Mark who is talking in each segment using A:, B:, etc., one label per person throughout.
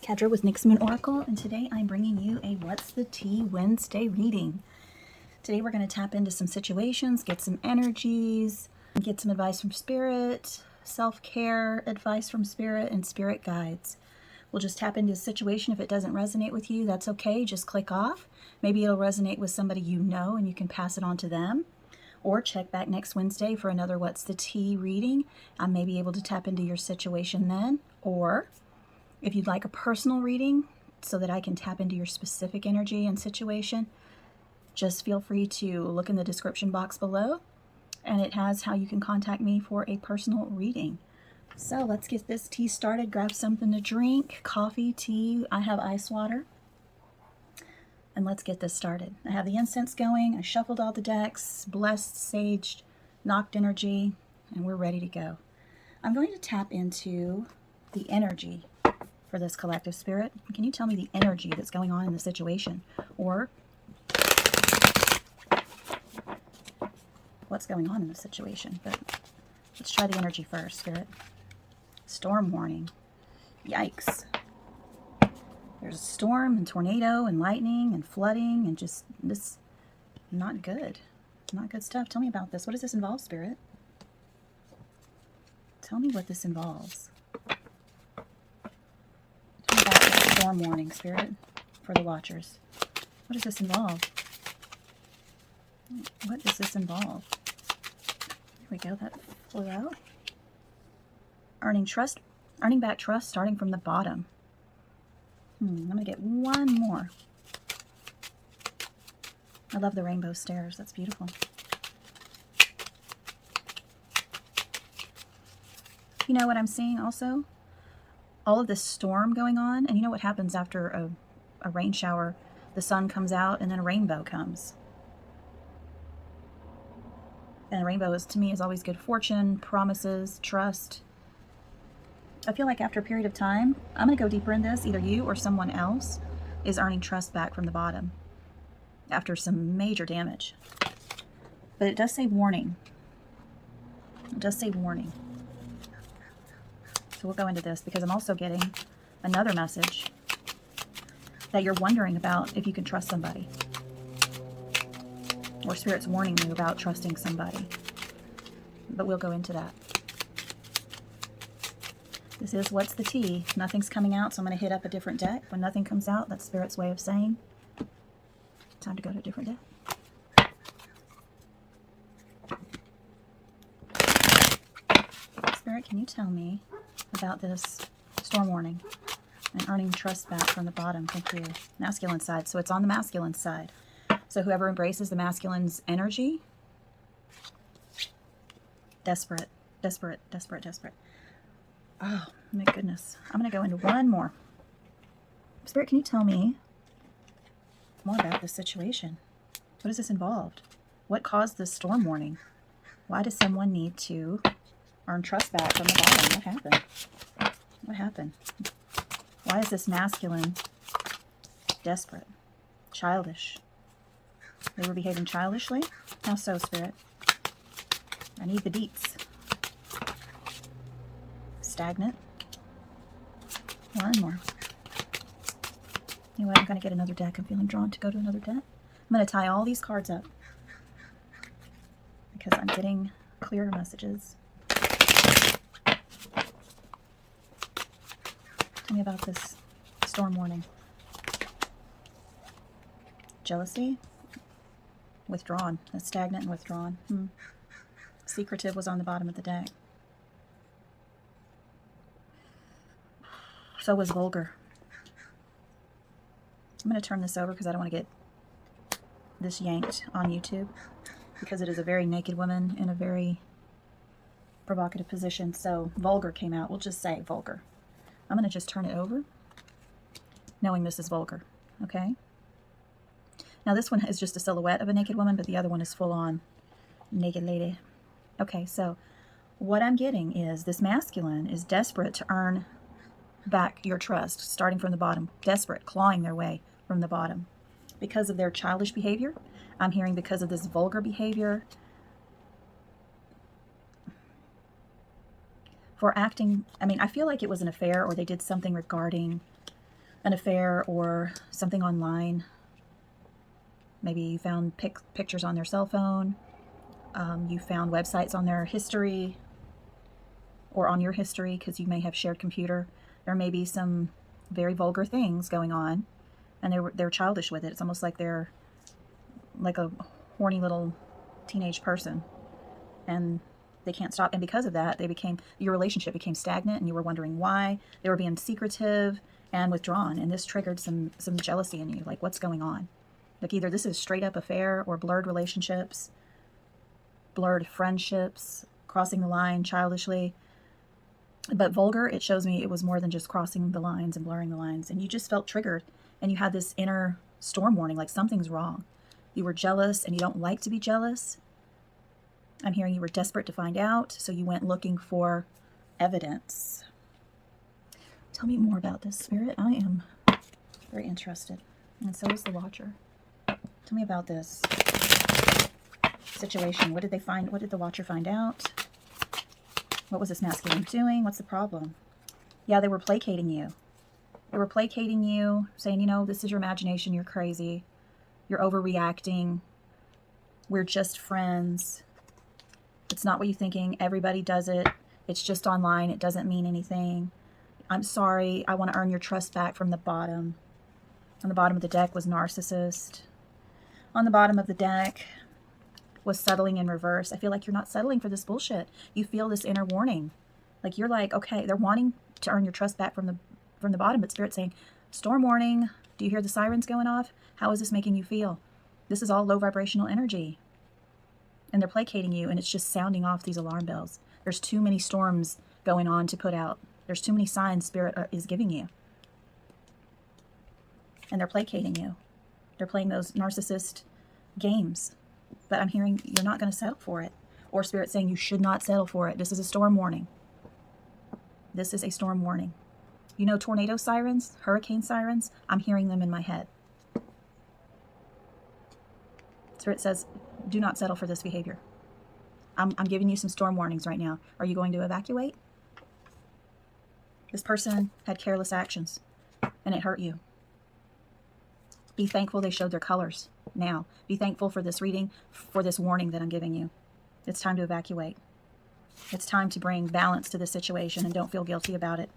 A: Kedra with NyxMoonOracle, and today I'm bringing you a What's the Tea Wednesday reading. Today we're going to tap into some situations, get some energies, get some advice from Spirit, self-care advice from Spirit, and Spirit guides. We'll just tap into a situation. If it doesn't resonate with you, that's okay. Just click off. Maybe it'll resonate with somebody you know and you can pass it on to them. Or check back next Wednesday for another What's the Tea reading. I may be able to tap into your situation then. Or if you'd like a personal reading so that I can tap into your specific energy and situation, just feel free to look in the description box below, and it has how you can contact me for a personal reading. So let's get this tea started. Grab something to drink, coffee, tea. I have ice water. And let's get this started. I have the incense going. I shuffled all the decks, blessed, saged, knocked energy, and we're ready to go. I'm going to tap into the energy for this collective spirit. Can you tell me the energy that's going on in the situation? Or what's going on in the situation? But let's try the energy first, Spirit. Storm warning. Yikes. There's a storm and tornado and lightning and flooding and just this, not good. Not good stuff. Tell me about this. What does this involve, Spirit? Tell me what this involves. Tell me about the storm warning, Spirit, for the watchers. What does this involve? What does this involve? Here we go. That flew out. Earning back trust starting from the bottom. I'm going to get one more. I love the rainbow stairs. That's beautiful. You know what I'm seeing also? All of this storm going on. And you know what happens after a rain shower? The sun comes out and then a rainbow comes. And a rainbow is, to me, is always good fortune, promises, trust. I feel like after a period of time, I'm going to go deeper in this, either you or someone else is earning trust back from the bottom after some major damage. But it does say warning. It does say warning. So we'll go into this because I'm also getting another message that you're wondering about if you can trust somebody. Or Spirit's warning you about trusting somebody. But we'll go into that. This is What's the Tea. Nothing's coming out, so I'm going to hit up a different deck. When nothing comes out, that's Spirit's way of saying time to go to a different deck. Spirit, can you tell me about this storm warning and earning trust back from the bottom? Thank you. Masculine side. So it's on the masculine side. So whoever embraces the masculine's energy, desperate, desperate, desperate, desperate. Oh, my goodness. I'm going to go into one more. Spirit, can you tell me more about this situation? What does this involve? What caused this storm warning? Why does someone need to earn trust back from the bottom? What happened? What happened? Why is this masculine desperate? Childish? They were behaving childishly? How so, Spirit? I need the deets. Stagnant. One more. You know what? I'm going to get another deck. I'm feeling drawn to go to another deck. I'm going to tie all these cards up because I'm getting clearer messages. Tell me about this storm warning. Jealousy. Withdrawn. That's stagnant and withdrawn. Secretive was on the bottom of the deck. So was vulgar. I'm going to turn this over because I don't want to get this yanked on YouTube because it is a very naked woman in a very provocative position. So vulgar came out. We'll just say vulgar. I'm going to just turn it over knowing this is vulgar. Okay? Now this one is just a silhouette of a naked woman, but the other one is full on naked lady. Okay, so what I'm getting is this masculine is desperate to earn back your trust, starting from the bottom. Desperate, clawing their way from the bottom. Because of their childish behavior. I'm hearing because of this vulgar behavior. For acting, I mean, I feel like it was an affair or they did something regarding an affair or something online. Maybe you found pictures on their cell phone. You found websites on their history or on your history because you may have shared computer. There may be some very vulgar things going on, and they're childish with it. It's almost like they're like a horny little teenage person, and they can't stop. And because of that, your relationship became stagnant, and you were wondering why. They were being secretive and withdrawn, and this triggered some jealousy in you. Like, what's going on? Like, either this is straight up affair or blurred relationships, blurred friendships, crossing the line childishly. But vulgar, it shows me it was more than just crossing the lines and blurring the lines. And you just felt triggered, and you had this inner storm warning, like something's wrong. You were jealous, and you don't like to be jealous. I'm hearing you were desperate to find out, so you went looking for evidence. Tell me more about this, Spirit. I am very interested. And so is the Watcher. Tell me about this situation. What did they find? What did the Watcher find out? What was this masculine doing? What's the problem? Yeah, they were placating you. They were placating you, saying, you know, this is your imagination. You're crazy. You're overreacting. We're just friends. It's not what you're thinking. Everybody does it. It's just online. It doesn't mean anything. I'm sorry. I want to earn your trust back from the bottom. On the bottom of the deck was narcissist. On the bottom of the deck was settling in reverse. I feel like you're not settling for this bullshit. You feel this inner warning. Like, you're like, okay, they're wanting to earn your trust back from the bottom, but Spirit's saying, storm warning. Do you hear the sirens going off? How is this making you feel? This is all low vibrational energy. And they're placating you, and it's just sounding off these alarm bells. There's too many storms going on to put out. There's too many signs Spirit is giving you. And they're placating you. They're playing those narcissist games. But I'm hearing you're not going to settle for it. Or Spirit saying you should not settle for it. This is a storm warning. This is a storm warning. You know tornado sirens, hurricane sirens? I'm hearing them in my head. Spirit says, do not settle for this behavior. I'm giving you some storm warnings right now. Are you going to evacuate? This person had careless actions, and it hurt you. Be thankful they showed their colors now. Be thankful for this reading, for this warning that I'm giving you. It's time to evacuate. It's time to bring balance to this situation, and don't feel guilty about it.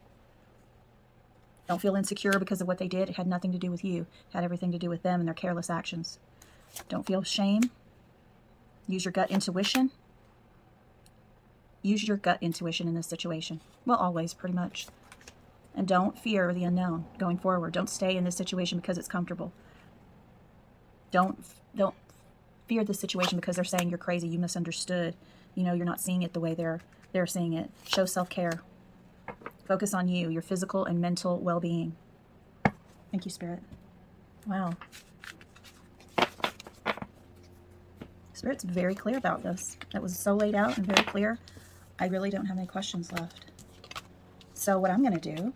A: Don't feel insecure because of what they did. It had nothing to do with you. It had everything to do with them and their careless actions. Don't feel shame. Use your gut intuition. Use your gut intuition in this situation. Well, always, pretty much. And don't fear the unknown going forward. Don't stay in this situation because it's comfortable. Don't fear the situation because they're saying you're crazy, you misunderstood. You know, you're not seeing it the way they're seeing it. Show self-care. Focus on you, your physical and mental well-being. Thank you, Spirit. Wow. Spirit's very clear about this. It was so laid out and very clear. I really don't have any questions left. So what I'm going to do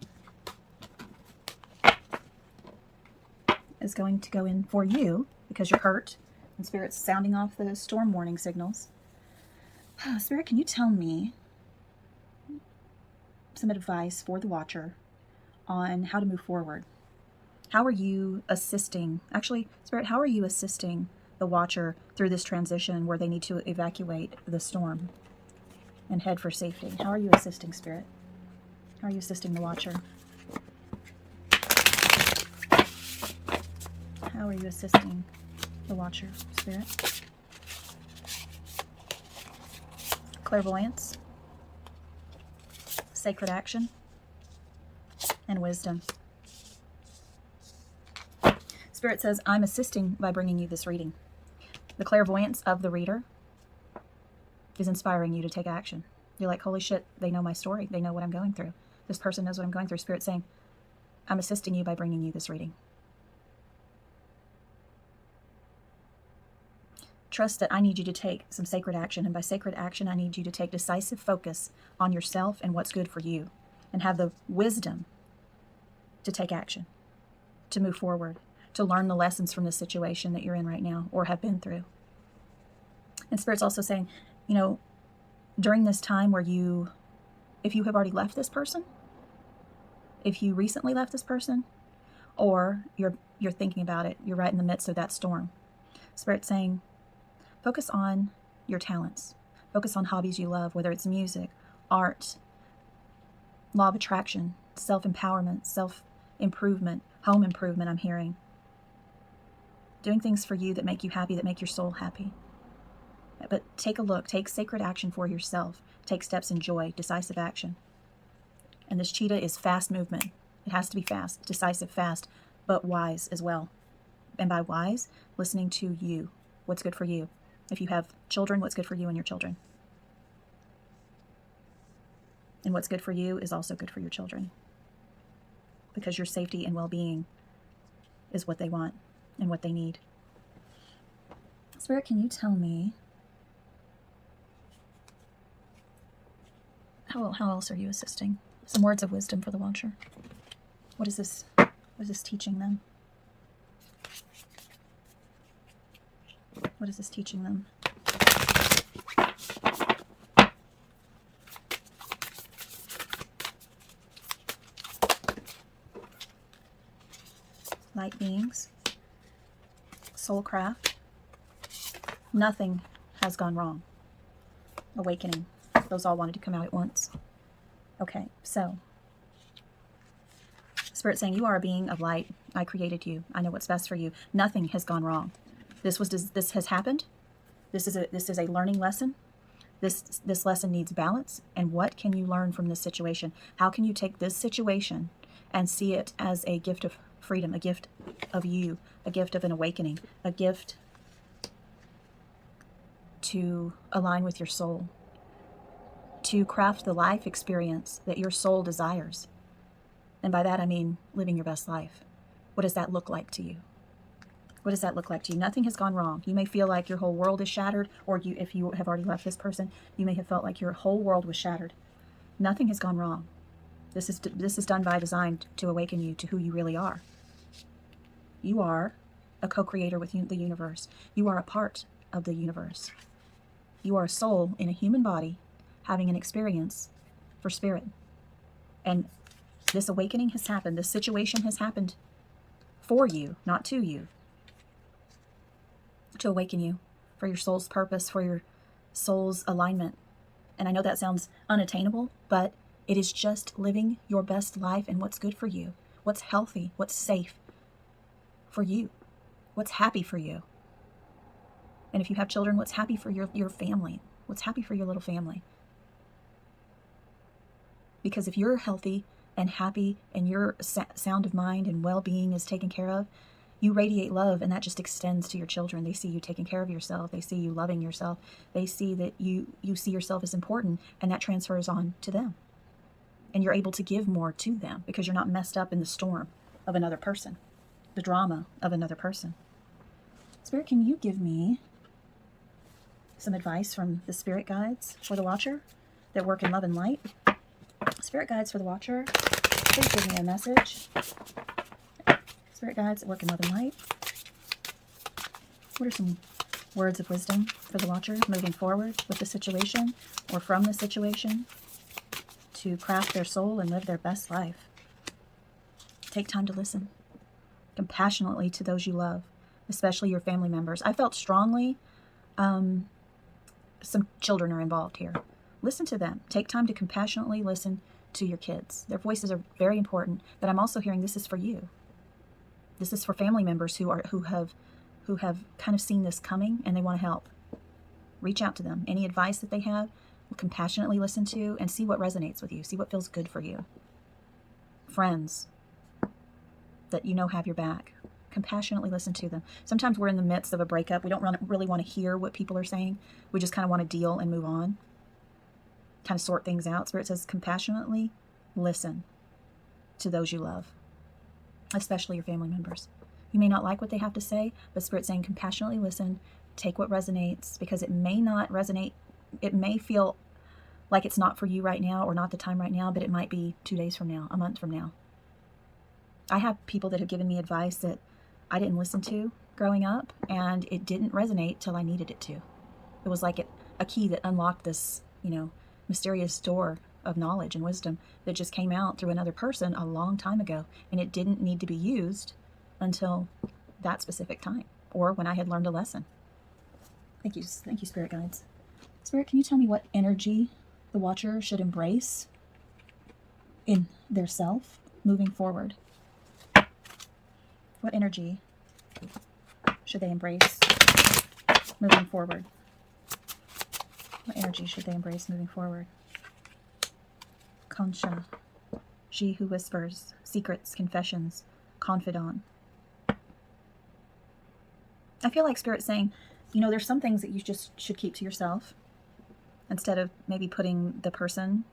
A: is going to go in for you because you're hurt and Spirit's sounding off the storm warning signals. Spirit, can you tell me some advice for the Watcher on how to move forward? How are you assisting? Actually, Spirit, how are you assisting the Watcher through this transition where they need to evacuate the storm and head for safety? How are you assisting, Spirit? How are you assisting the Watcher? How are you assisting the Watcher, Spirit? Clairvoyance, sacred action, and wisdom. Spirit says, I'm assisting by bringing you this reading. The clairvoyance of the reader is inspiring you to take action. You're like, holy shit, they know my story. They know what I'm going through. This person knows what I'm going through. Spirit saying, I'm assisting you by bringing you this reading. Trust that I need you to take some sacred action. And by sacred action, I need you to take decisive focus on yourself and what's good for you. And have the wisdom to take action, to move forward, to learn the lessons from the situation that you're in right now or have been through. And Spirit's also saying, you know, during this time where if you have already left this person, if you recently left this person, or you're thinking about it. You're right in the midst of that storm. Spirit's saying, focus on your talents. Focus on hobbies you love, whether it's music, art, law of attraction, self-empowerment, self-improvement, home improvement, I'm hearing. Doing things for you that make you happy, that make your soul happy. But take a look. Take sacred action for yourself. Take steps in joy, decisive action. And this cheetah is fast movement. It has to be fast, decisive, fast, but wise as well. And by wise, listening to you. What's good for you? If you have children, what's good for you and your children? And what's good for you is also good for your children. Because your safety and well-being is what they want and what they need. Spirit, can you tell me how else are you assisting? Some words of wisdom for the watcher. What is this? What is this teaching them? What is this teaching them? Light beings, soulcraft, nothing has gone wrong. Awakening, those all wanted to come out at once. Okay, so Spirit saying, you are a being of light. I created you. I know what's best for you. Nothing has gone wrong. This has happened. This is a learning lesson. This lesson needs balance. And what can you learn from this situation? How can you take this situation and see it as a gift of freedom, a gift of you, a gift of an awakening, a gift to align with your soul, to craft the life experience that your soul desires? And by that, I mean living your best life. What does that look like to you? What does that look like to you? Nothing has gone wrong. You may feel like your whole world is shattered, or if you have already left this person, you may have felt like your whole world was shattered. Nothing has gone wrong. This is done by design to awaken you to who you really are. You are a co-creator with the universe. You are a part of the universe. You are a soul in a human body having an experience for spirit. And this awakening has happened. This situation has happened for you, not to you. To awaken you for your soul's purpose, for your soul's alignment. And I know that sounds unattainable, but it is just living your best life and what's good for you, what's healthy, what's safe for you, what's happy for you. And if you have children, what's happy for your family, what's happy for your little family. Because if you're healthy and happy and your sound of mind and well-being is taken care of, you radiate love, and that just extends to your children. They see you taking care of yourself. They see you loving yourself. They see that you see yourself as important, and that transfers on to them. And you're able to give more to them because you're not messed up in the storm of another person, the drama of another person. Spirit, can you give me some advice from the spirit guides for the watcher that work in love and light? Spirit guides for the watcher, please give me a message. Spirit guides that work in love and light. What are some words of wisdom for the watcher moving forward with the situation or from the situation to craft their soul and live their best life? Take time to listen compassionately to those you love, especially your family members. I felt strongly some children are involved here. Listen to them. Take time to compassionately listen to your kids. Their voices are very important, but I'm also hearing this is for you. This is for family members who have kind of seen this coming and they want to help. Reach out to them. Any advice that they have, compassionately listen to and see what resonates with you. See what feels good for you. Friends that you know have your back. Compassionately listen to them. Sometimes we're in the midst of a breakup. We don't really want to hear what people are saying. We just kind of want to deal and move on. Kind of sort things out. Spirit says compassionately listen to those you love, especially your family members. You may not like what they have to say, but Spirit's saying compassionately listen, take what resonates, because it may not resonate. It may feel like it's not for you right now or not the time right now, but it might be 2 days from now, a month from now. I have people that have given me advice that I didn't listen to growing up, and it didn't resonate till I needed it to. It was like a key that unlocked this, mysterious door of knowledge and wisdom that just came out through another person a long time ago, and it didn't need to be used until that specific time or when I had learned a lesson. Thank you, Spirit Guides. Spirit, can you tell me what energy the watcher should embrace in their self moving forward? What energy should they embrace moving forward? What energy should they embrace moving forward? Concha, she who whispers, secrets, confessions, confidant. I feel like Spirit's saying, you know, there's some things that you just should keep to yourself instead of maybe putting the person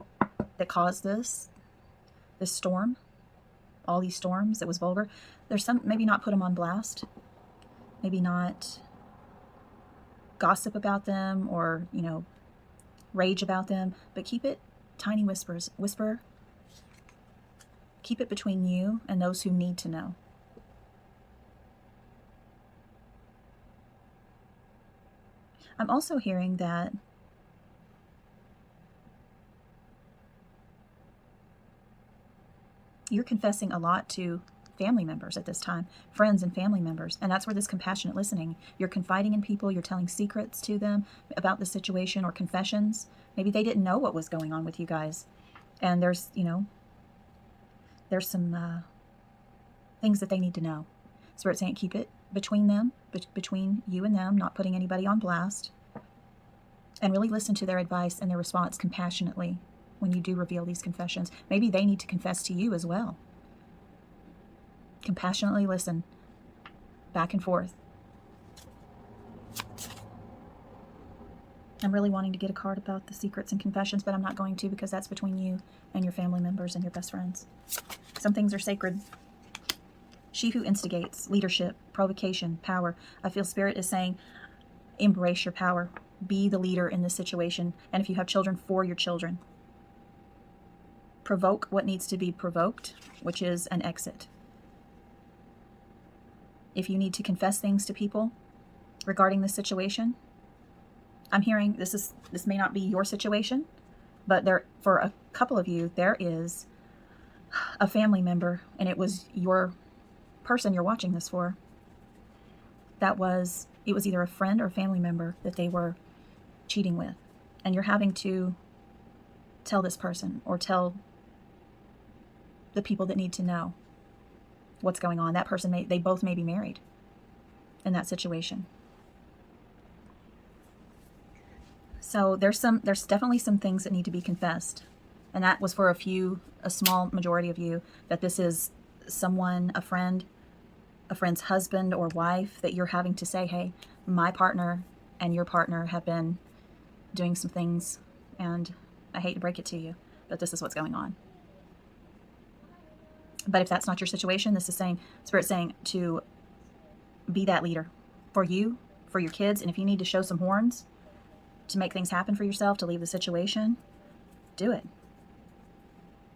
A: that caused this storm, all these storms, it was vulgar. There's some, maybe not put them on blast, maybe not gossip about them or, you know, rage about them, but keep it tiny whispers. Whisper, keep it between you and those who need to know. I'm also hearing that you're confessing a lot to family members at this time, friends and family members, and that's where this compassionate listening, you're confiding in people, you're telling secrets to them about the situation or confessions. Maybe they didn't know what was going on with you guys, and there's, you know, there's some things that they need to know. Spirit saying keep it between them, between you and them, not putting anybody on blast, and really listen to their advice and their response compassionately when you do reveal these confessions. Maybe they need to confess to you as well. Compassionately listen, back and forth. I'm really wanting to get a card about the secrets and confessions, but I'm not going to because that's between you and your family members and your best friends. Some things are sacred. She who instigates, leadership, provocation, power. I feel Spirit is saying, embrace your power. Be the leader in this situation. And if you have children, for your children. Provoke what needs to be provoked, which is an exit. If you need to confess things to people regarding this situation, I'm hearing this may not be your situation, but there, for a couple of you, there is a family member, and it was your person you're watching this for. It was either a friend or a family member that they were cheating with, and you're having to tell this person or tell the people that need to know what's going on. That person they both may be married in that situation. So there's definitely some things that need to be confessed. And that was for a small majority of you, that this is someone, a friend's husband or wife, that you're having to say, hey, my partner and your partner have been doing some things, and I hate to break it to you, but this is what's going on. But if that's not your situation, this is saying, Spirit saying to be that leader for you, for your kids, and if you need to show some horns to make things happen for yourself, to leave the situation, do it.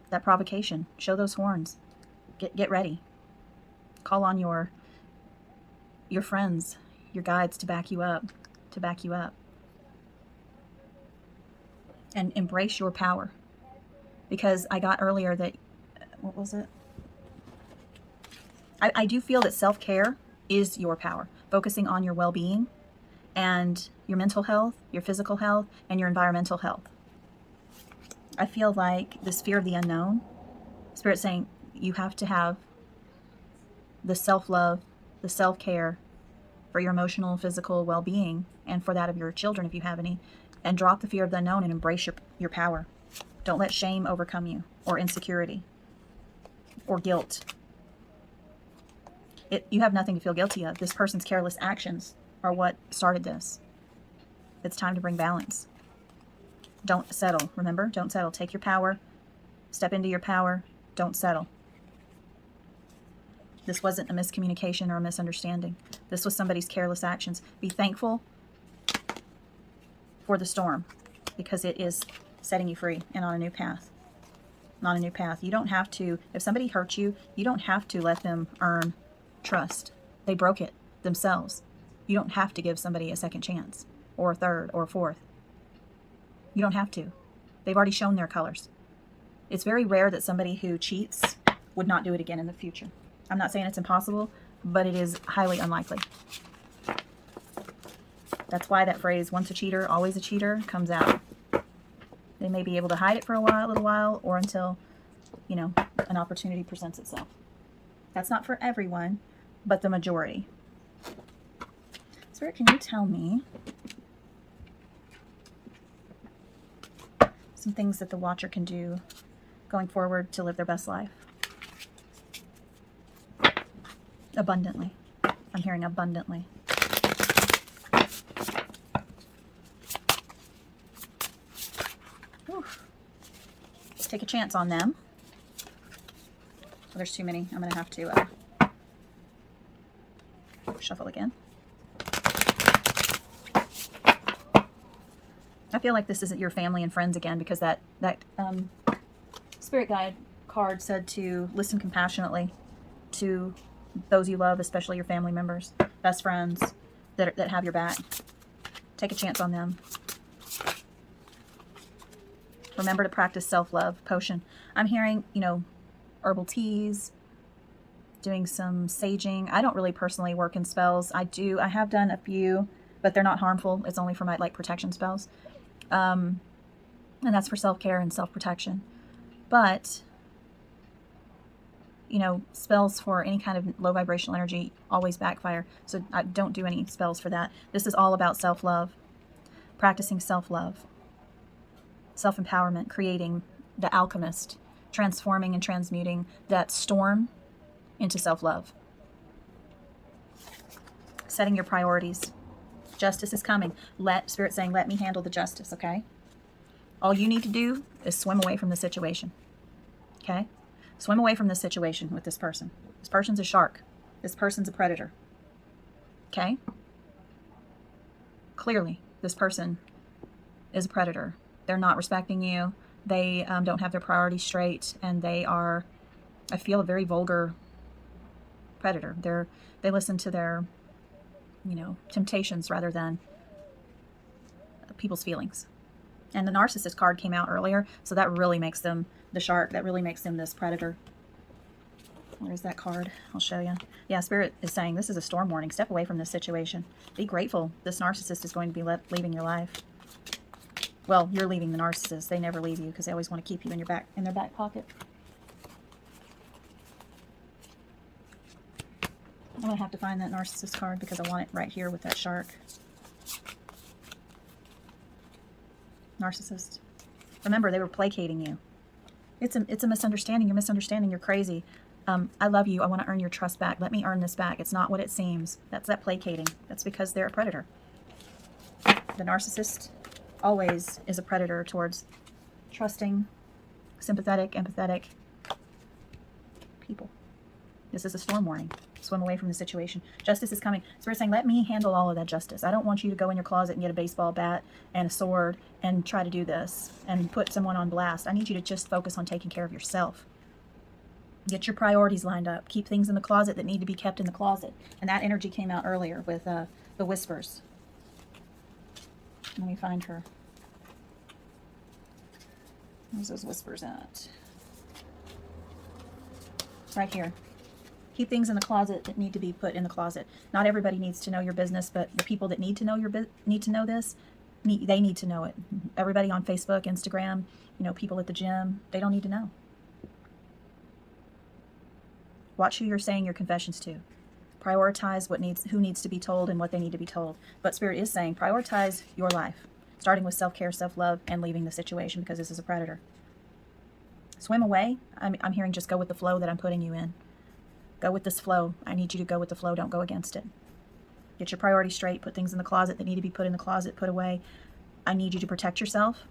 A: That provocation, show those horns. Get ready. Call on your friends, your guides to back you up, and embrace your power. Because I got earlier that, what was it? I do feel that self-care is your power, focusing on your well-being and your mental health, your physical health, and your environmental health. I feel like this fear of the unknown, Spirit saying you have to have the self-love, the self-care for your emotional, physical well-being, and for that of your children if you have any, and drop the fear of the unknown and embrace your power. Don't let shame overcome you, or insecurity, or guilt. You have nothing to feel guilty of. This person's careless actions are what started this. It's time to bring balance. Don't settle. Remember, don't settle. Take your power. Step into your power. Don't settle. This wasn't a miscommunication or a misunderstanding. This was somebody's careless actions. Be thankful for the storm, because it is setting you free and on a new path. On a new path. You don't have to, if somebody hurt you, you don't have to let them earn trust. They broke it themselves. You don't have to give somebody a second chance, or a third, or a fourth. You don't have to. They've already shown their colors. It's very rare that somebody who cheats would not do it again in the future. I'm not saying it's impossible, but it is highly unlikely. That's why that phrase, once a cheater, always a cheater, comes out. They may be able to hide it for a little while, or until, you know, an opportunity presents itself. That's not for everyone, but the majority. Spirit, can you tell me some things that the watcher can do going forward to live their best life? Abundantly. I'm hearing abundantly. Oof. Take a chance on them. Oh, there's too many. I'm going to have to shuffle again. I feel like this isn't your family and friends again, because that spirit guide card said to listen compassionately to those you love, especially your family members, best friends that have your back. Take a chance on them. Remember to practice self-love. Potion. I'm hearing, you know, herbal teas, doing some saging. I don't really personally work in spells. I have done a few, but they're not harmful. It's only for my protection spells. And that's for self-care and self-protection. But, you know, spells for any kind of low vibrational energy always backfire. So I don't do any spells for that. This is all about self-love. Practicing self-love. Self-empowerment. Creating the alchemist. Transforming and transmuting that storm into self-love. Setting your priorities. Justice is coming. Spirit saying, let me handle the justice, okay? All you need to do is swim away from the situation. Okay? Swim away from this situation with this person. This person's a shark. This person's a predator. Okay? Clearly, this person is a predator. They're not respecting you. They don't have their priorities straight, and they are, I feel, a very vulgar predator. They listen to their, you know, temptations rather than people's feelings. And the narcissist card came out earlier, so that really makes them the shark. That really makes them this predator. Where's that card? I'll show you. Yeah, Spirit is saying this is a storm warning. Step away from this situation. Be grateful. This narcissist is going to be leaving your life. Well, you're leaving the narcissist. They never leave you because they always want to keep you in their back pocket. I'm going to have to find that narcissist card because I want it right here with that shark. Narcissist. Remember, they were placating you. It's a misunderstanding. You're misunderstanding. You're crazy. I love you. I want to earn your trust back. Let me earn this back. It's not what it seems. That's that placating. That's because they're a predator. The narcissist always is a predator towards trusting, sympathetic, empathetic people. This is a storm warning. Swim away from the situation. Justice is coming. Spirit saying, let me handle all of that justice. I don't want you to go in your closet and get a baseball bat and a sword and try to do this and put someone on blast. I need you to just focus on taking care of yourself. Get your priorities lined up. Keep things in the closet that need to be kept in the closet. And that energy came out earlier with the whispers. Let me find her. Where's those whispers at? Right here. Keep things in the closet that need to be put in the closet. Not everybody needs to know your business, but the people that need to know they need to know it. Everybody on Facebook, Instagram, you know, people at the gym, they don't need to know. Watch who you're saying your confessions to. Prioritize who needs to be told and what they need to be told. But Spirit is saying prioritize your life, starting with self-care, self-love, and leaving the situation because this is a predator. Swim away. I'm hearing just go with the flow that I'm putting you in. Go with this flow. I need you to go with the flow. Don't go against it. Get your priorities straight. Put things in the closet that need to be put in the closet. Put away. I need you to protect yourself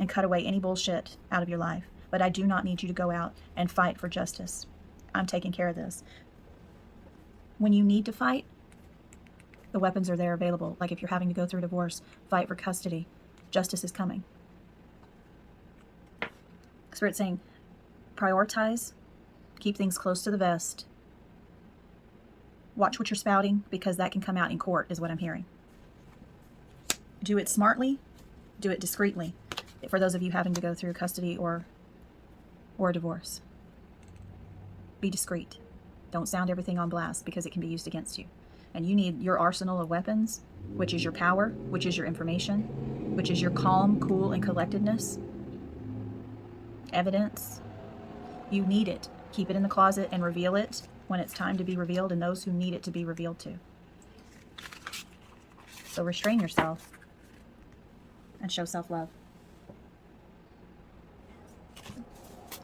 A: and cut away any bullshit out of your life. But I do not need you to go out and fight for justice. I'm taking care of this. When you need to fight, the weapons are there available. Like if you're having to go through a divorce, fight for custody. Justice is coming. Spirit saying, prioritize. Keep things close to the vest. Watch what you're spouting because that can come out in court is what I'm hearing. Do it smartly. Do it discreetly. For those of you having to go through custody or or a divorce. Be discreet. Don't sound everything on blast because it can be used against you. And you need your arsenal of weapons, which is your power, which is your information, which is your calm, cool, and collectedness. Evidence. You need it. Keep it in the closet and reveal it when it's time to be revealed and those who need it to be revealed to. So restrain yourself and show self-love.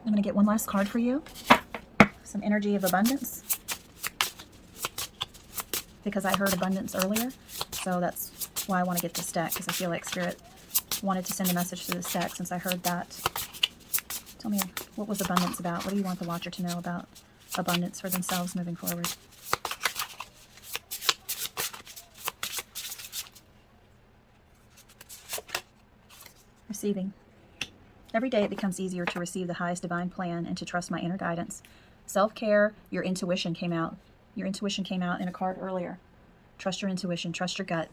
A: I'm going to get one last card for you. Some energy of abundance. Because I heard abundance earlier. So that's why I want to get this deck, because I feel like Spirit wanted to send a message to this deck since I heard that. Tell me, what was abundance about? What do you want the watcher to know about abundance for themselves moving forward? Receiving. Every day it becomes easier to receive the highest divine plan and to trust my inner guidance. Self-care, your intuition came out. Your intuition came out in a card earlier. Trust your intuition. Trust your gut.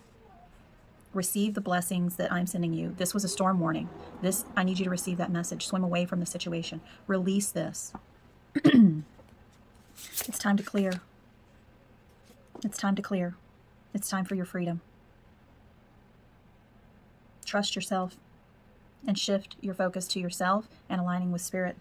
A: Receive the blessings that I'm sending you. This was a storm warning. I need you to receive that message. Swim away from the situation. Release this. It's time to clear. It's time to clear. It's time for your freedom. Trust yourself and shift your focus to yourself and aligning with Spirit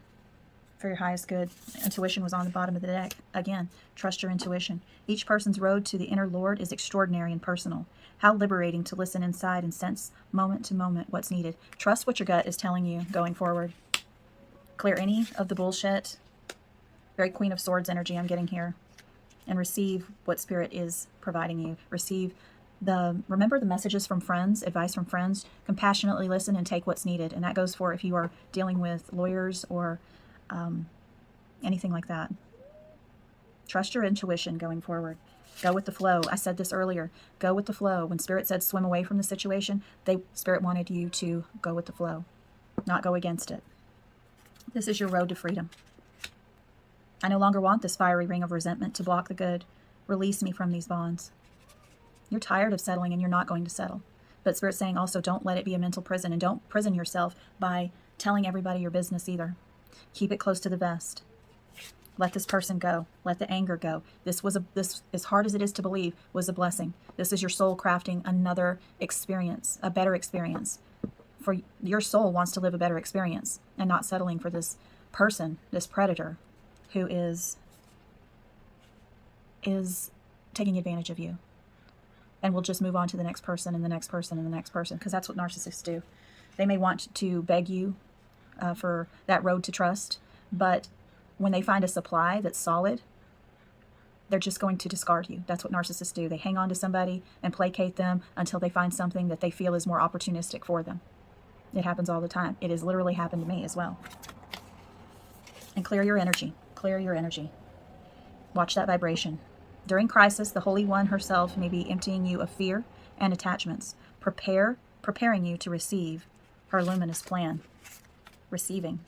A: for your highest good. Intuition was on the bottom of the deck. Again, trust your intuition. Each person's road to the inner Lord is extraordinary and personal. How liberating to listen inside and sense moment to moment what's needed. Trust what your gut is telling you going forward. Clear any of the bullshit. Very Queen of Swords energy I'm getting here. And receive what Spirit is providing you. Remember the messages from friends, advice from friends. Compassionately listen and take what's needed. And that goes for if you are dealing with lawyers or anything like that. Trust your intuition going forward. Go with the flow. I said this earlier. Go with the flow. When Spirit said swim away from the situation, Spirit wanted you to go with the flow, not go against it. This is your road to freedom. I no longer want this fiery ring of resentment to block the good. Release me from these bonds. You're tired of settling and you're not going to settle. But Spirit's saying also don't let it be a mental prison, and don't prison yourself by telling everybody your business either. Keep it close to the vest. Let this person go. Let the anger go. This, as hard as it is to believe, was a blessing. This is your soul crafting another experience, a better experience. For your soul wants to live a better experience and not settling for this person, this predator, who is taking advantage of you. And we'll just move on to the next person and the next person and the next person, because that's what narcissists do. They may want to beg you for that road to trust, but when they find a supply that's solid, they're just going to discard you. That's what narcissists do. They hang on to somebody and placate them until they find something that they feel is more opportunistic for them. It happens all the time. It has literally happened to me as well. And clear your energy. Clear your energy. Watch that vibration. During crisis, the Holy One herself may be emptying you of fear and attachments, preparing you to receive her luminous plan. Receiving.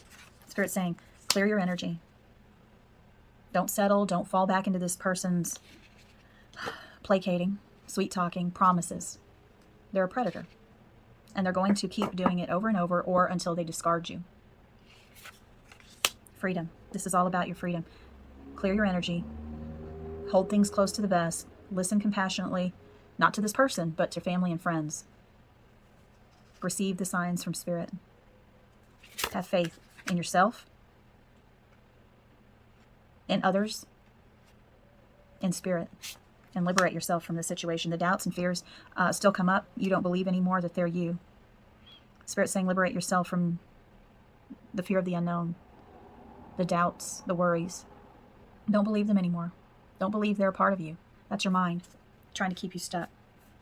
A: Spirit saying, clear your energy. Don't settle. Don't fall back into this person's placating, sweet talking, promises. They're a predator. And they're going to keep doing it over and over, or until they discard you. Freedom. This is all about your freedom. Clear your energy. Hold things close to the vest. Listen compassionately, not to this person, but to family and friends. Receive the signs from Spirit. Have faith in yourself, in others, in Spirit, and liberate yourself from the situation. The doubts and fears still come up. You don't believe anymore that they're you. Spirit's saying liberate yourself from the fear of the unknown, the doubts, the worries. Don't believe them anymore. Don't believe they're a part of you. That's your mind trying to keep you stuck.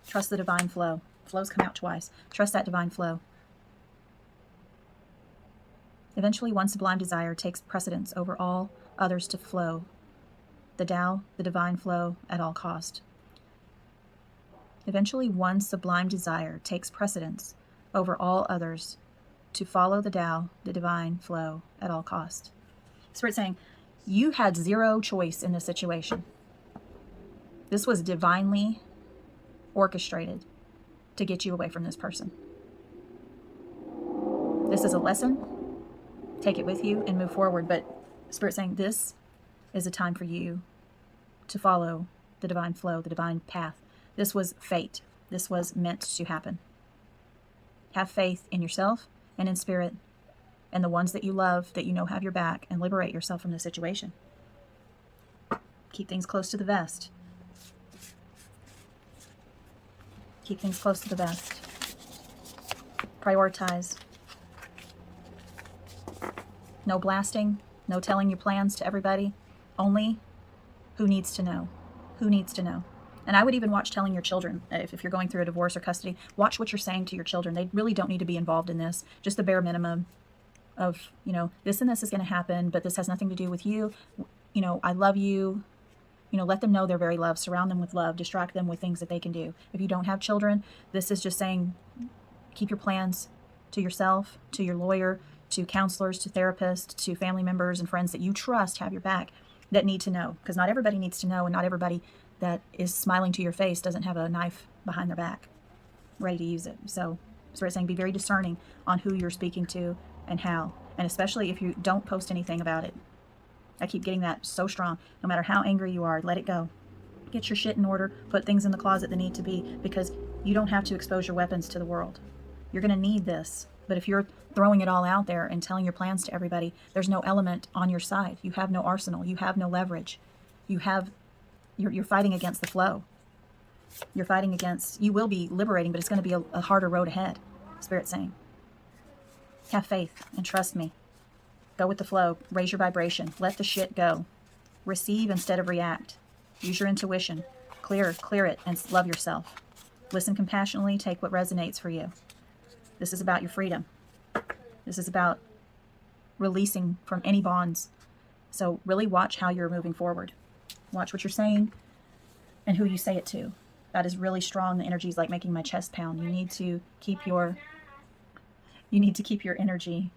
A: Trust the divine flow. Flows come out twice. Trust that divine flow. Eventually, one sublime desire takes precedence over all others to flow. The Tao, the divine flow, at all cost. Eventually, one sublime desire takes precedence over all others to follow the Tao, the divine flow, at all cost. Spirit saying, you had zero choice in this situation. This was divinely orchestrated to get you away from this person. This is a lesson take it with you and move forward. But Spirit's saying this is a time for you to follow the divine flow, the divine path. This was fate. This was meant to happen. Have faith in yourself and in Spirit and the ones that you love, that you know have your back, and liberate yourself from the situation. Keep things close to the vest. Keep things close to the vest. Prioritize. No blasting, no telling your plans to everybody. Only who needs to know. Who needs to know. And I would even watch telling your children, if you're going through a divorce or custody, watch what you're saying to your children. They really don't need to be involved in this. Just the bare minimum of, this and this is going to happen, but this has nothing to do with you. I love you. Let them know they're very loved. Surround them with love. Distract them with things that they can do. If you don't have children, this is just saying, keep your plans to yourself, to your lawyer, to counselors, to therapists, to family members and friends that you trust have your back, that need to know. Because not everybody needs to know, and not everybody that is smiling to your face doesn't have a knife behind their back ready to use it. So Spirit's saying be very discerning on who you're speaking to and how. And especially if you don't post anything about it. I keep getting that so strong. No matter how angry you are, let it go. Get your shit in order. Put things in the closet that need to be, because you don't have to expose your weapons to the world. You're going to need this. But if you're throwing it all out there and telling your plans to everybody, there's no element on your side. You have no arsenal. You have no leverage. You're fighting against the flow. You're fighting against, you will be liberating, but it's going to be a harder road ahead. Spirit's saying, have faith and trust me. Go with the flow. Raise your vibration. Let the shit go. Receive instead of react. Use your intuition. Clear it, and love yourself. Listen compassionately. Take what resonates for you. This is about your freedom. This is about releasing from any bonds. So really watch how you're moving forward. Watch what you're saying and who you say it to. That is really strong. The energy is like making my chest pound. You need to keep your energy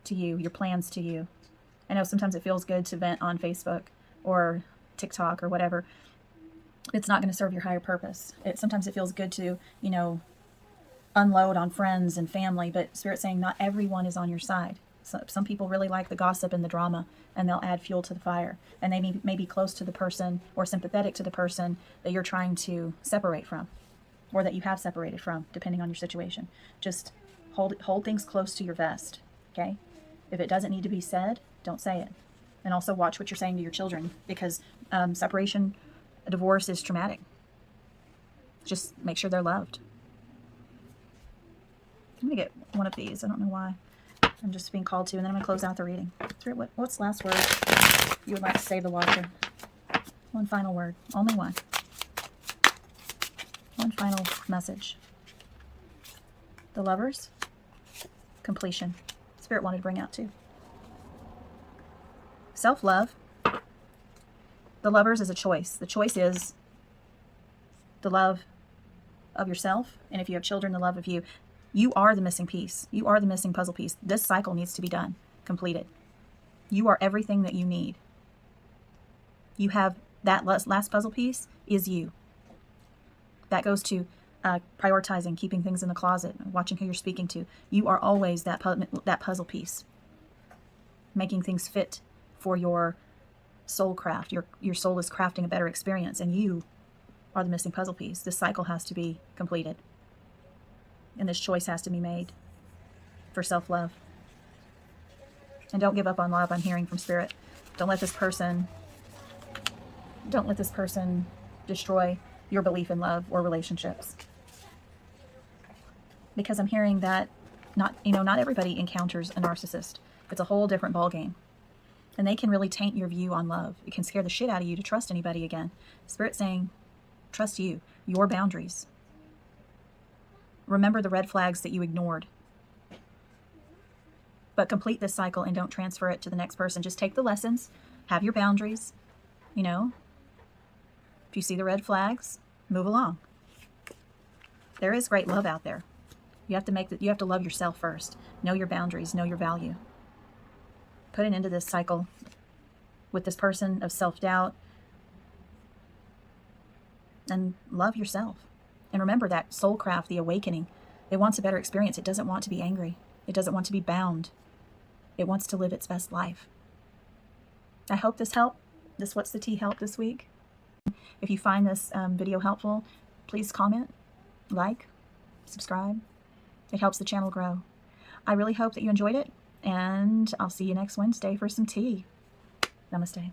A: to you, your plans to you. I know sometimes it feels good to vent on Facebook or TikTok or whatever. It's not going to serve your higher purpose. Sometimes it feels good to, unload on friends and family, but Spirit's saying not everyone is on your side. So some people really like the gossip and the drama, and they'll add fuel to the fire. And they may be close to the person or sympathetic to the person that you're trying to separate from, or that you have separated from, depending on your situation. Just hold things close to your vest, okay? If it doesn't need to be said, don't say it. And also watch what you're saying to your children, because separation, a divorce is traumatic. Just make sure they're loved. I'm going to get one of these. I don't know why. I'm just being called to, and then I'm going to close out the reading. What's the last word you would like to say to the watcher? One final word. Only one. One final message. The Lovers. Completion. Spirit wanted to bring out too. Self-love. The Lovers is a choice. The choice is the love of yourself, and if you have children, the love of you. You are the missing piece. You are the missing puzzle piece. This cycle needs to be done, completed. You are everything that you need. You have that last puzzle piece is you. That goes to prioritizing, keeping things in the closet, watching who you're speaking to. You are always that puzzle piece, making things fit for your soul craft. Your soul is crafting a better experience, and you are the missing puzzle piece. This cycle has to be completed. And this choice has to be made for self-love. And don't give up on love. I'm hearing from Spirit. Don't let this person destroy your belief in love or relationships. Because I'm hearing that not everybody encounters a narcissist. It's a whole different ballgame. And they can really taint your view on love. It can scare the shit out of you to trust anybody again. Spirit's saying, trust you, your boundaries. Remember the red flags that you ignored. But complete this cycle and don't transfer it to the next person. Just take the lessons, have your boundaries, If you see the red flags, move along. There is great love out there. You have to love yourself first. Know your boundaries, know your value. Put an end to this cycle with this person of self-doubt, and love yourself. And remember that soul craft, the awakening, it wants a better experience. It doesn't want to be angry. It doesn't want to be bound. It wants to live its best life. I hope this helped. This What's the Tea helped this week. If you find this video helpful, please comment, like, subscribe. It helps the channel grow. I really hope that you enjoyed it, and I'll see you next Wednesday for some tea. Namaste.